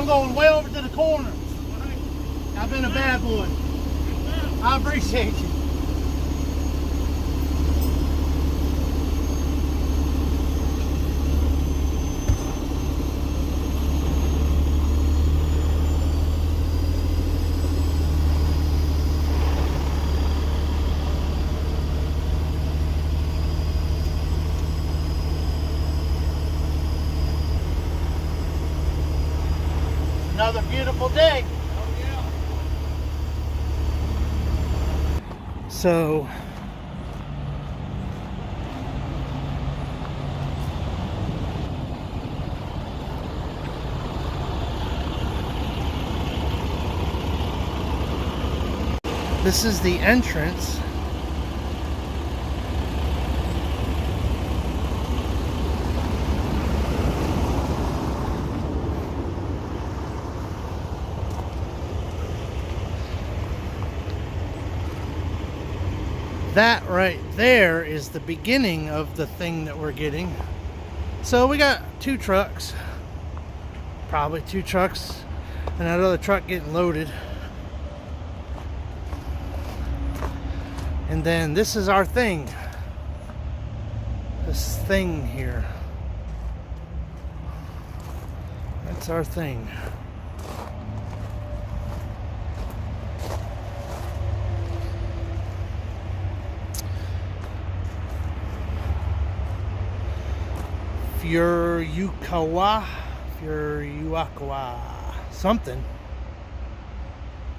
I'm going way over to the corner. I've been a bad boy. I appreciate you. Another beautiful day. Oh yeah. So this is the entrance. That right there is the beginning of the thing that we're getting. So we got 2 trucks, probably 2 trucks, and another truck getting loaded. And then this is our thing. This thing here. That's our thing. Furuakawa, something.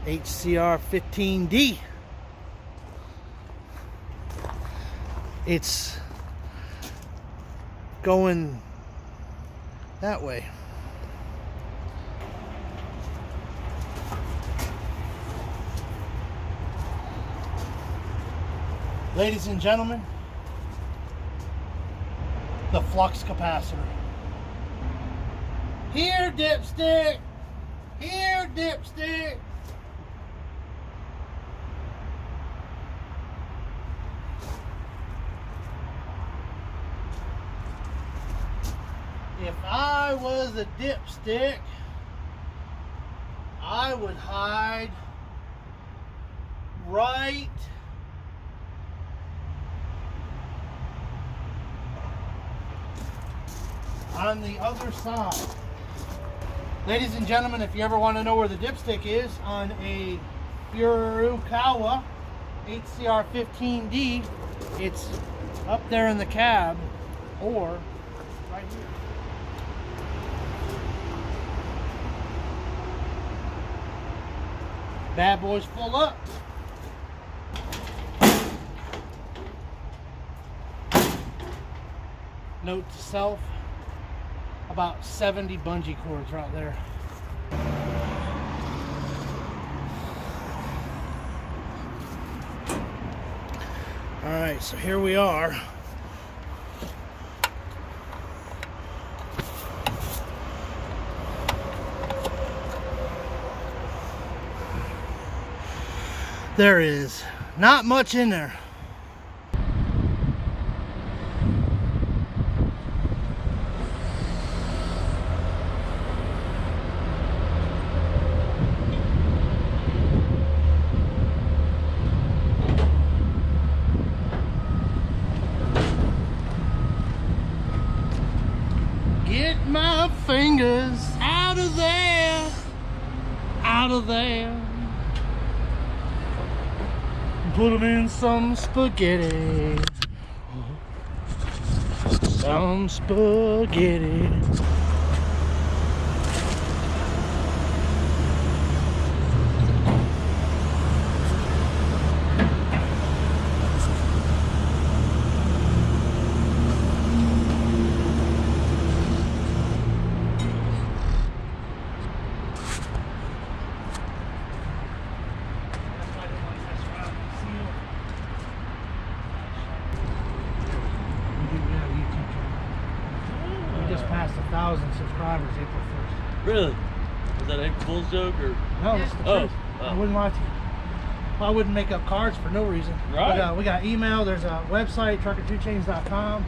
HCR 15D. It's going that way. Ladies and gentlemen, the flux capacitor. Here, dipstick. Here, dipstick. If I was a dipstick, I would hide right on the other side. Ladies and gentlemen, if you ever want to know where the dipstick is on a Furuakawa HCR 15D, it's up there in the cab or right here. Bad boy's full up. Note to self, about 70 bungee cords right there. Alright, so here we are. There is not much in there. Get my fingers out of there, out of there. Put them in some spaghetti. Some spaghetti. Just passed 1,000 subscribers April 1st. Really? Was that a bull's joke or? No, it's the truth. I wouldn't lie to you. I wouldn't make up cards for no reason. Right. But, we got email. There's a website, trucker2chains.com.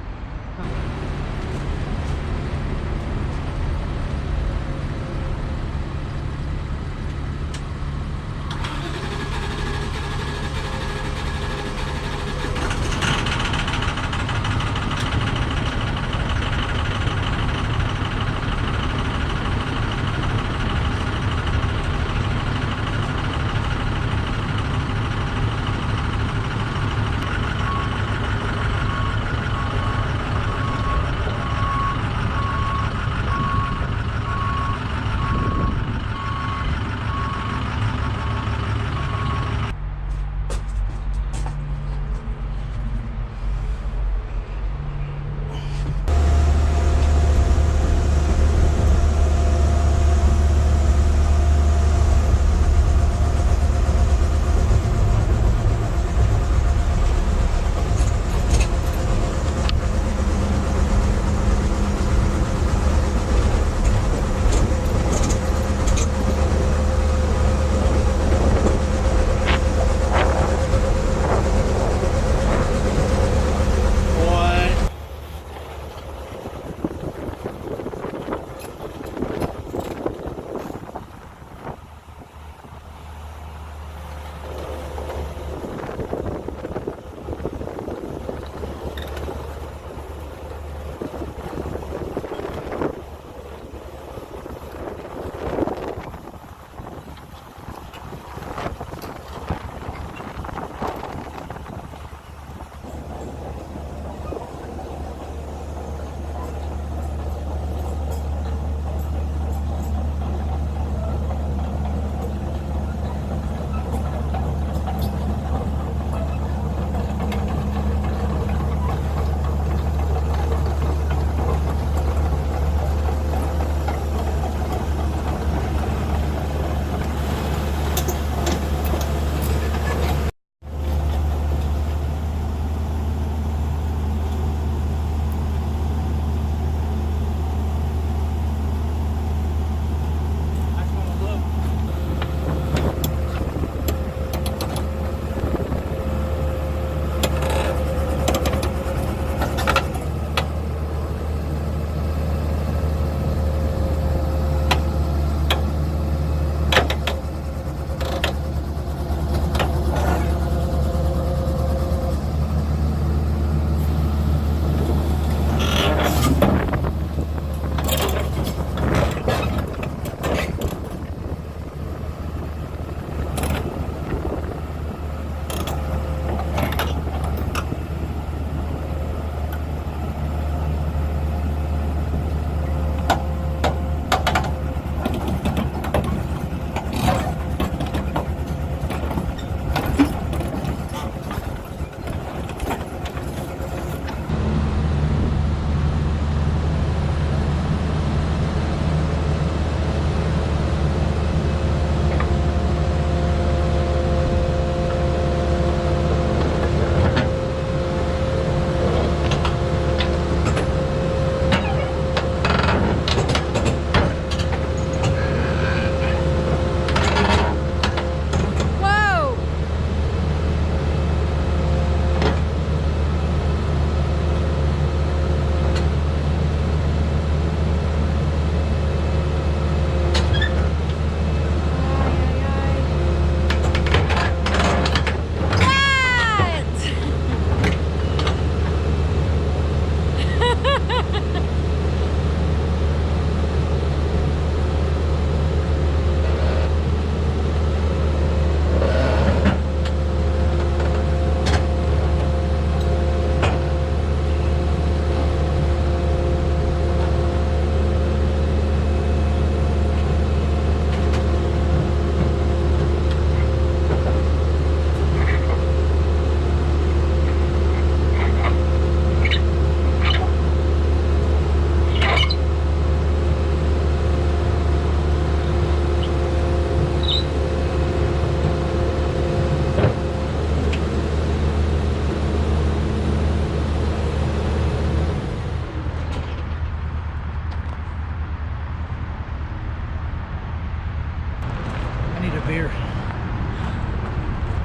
get a beer.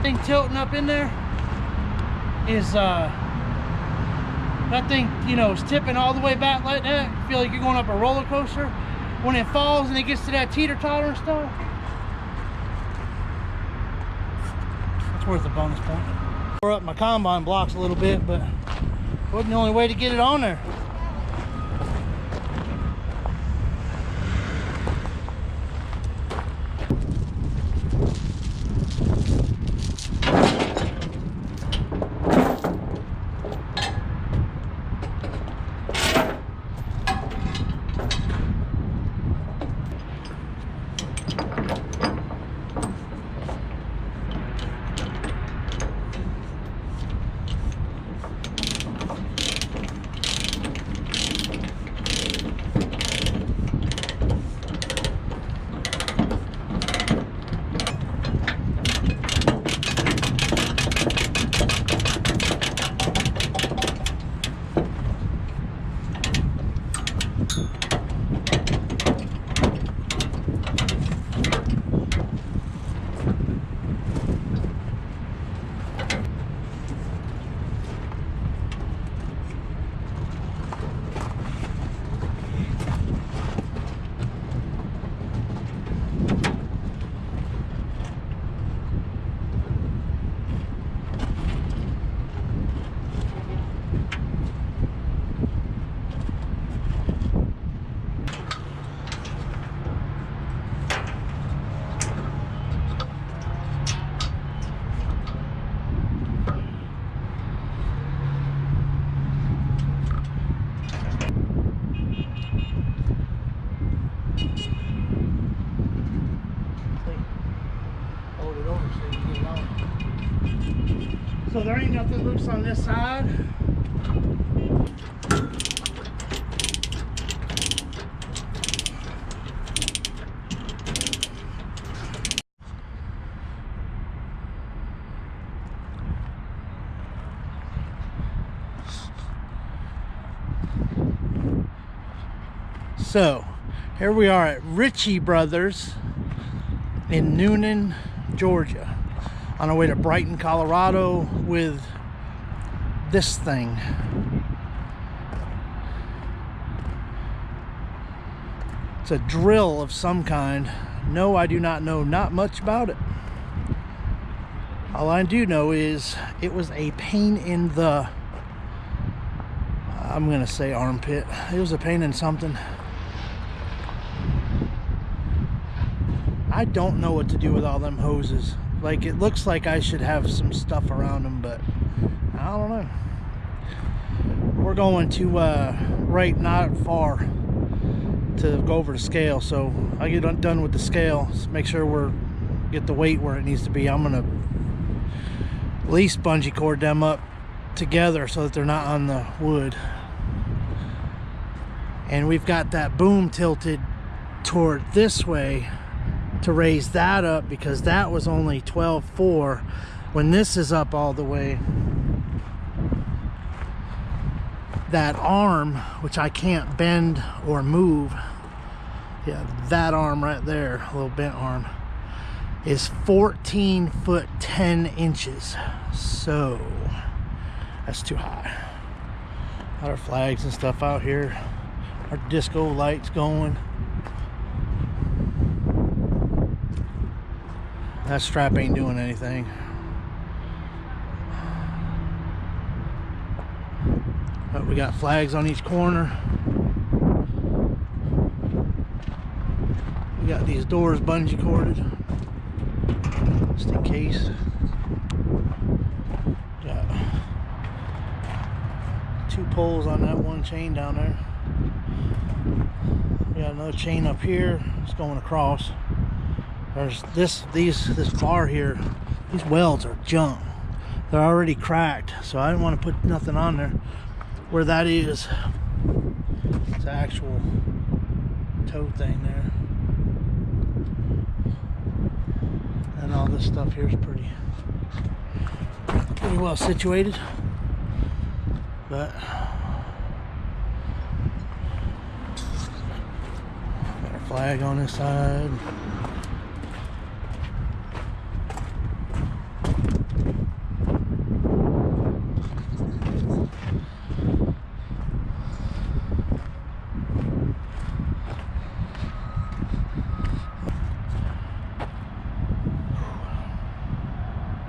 Thing tilting up in there is that thing, you know, is tipping all the way back like that. You feel like you're going up a roller coaster. When it falls and it gets to that teeter-totter and stuff, it's worth a bonus point. Tore up my combine blocks a little bit, but it wasn't the only way to get it on there. So there ain't nothing loose on this side. So here we are at Richie Brothers in Newnan, Georgia, on our way to Brighton, Colorado with this thing. It's a drill of some kind. No, I do not know not much about it. All I do know is it was a pain in the, I'm gonna say armpit. It was a pain in something. I don't know what to do with all them hoses. Like, it looks like I should have some stuff around them, but I don't know. We're going to right not far to go over the scale, so I get done with the scale, make sure we're get the weight where it needs to be. I'm gonna at least bungee cord them up together so that they're not on the wood. And we've got that boom tilted toward this way to raise that up, because that was only 12.4 when this is up all the way. That arm, which I can't bend or move, yeah, that arm right there, a little bent arm, is 14 foot 10 inches. So that's too high. Got our flags and stuff out here, our disco lights going. That strap ain't doing anything. But we got flags on each corner. We got these doors bungee corded, just in case. Got 2 poles on that one chain down there. We got another chain up here. It's going across. There's this bar here. These welds are junk. They're already cracked, so I didn't want to put nothing on there. Where that is, it's an actual toe thing there. And all this stuff here is pretty well situated. But got a flag on this side.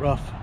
Rough.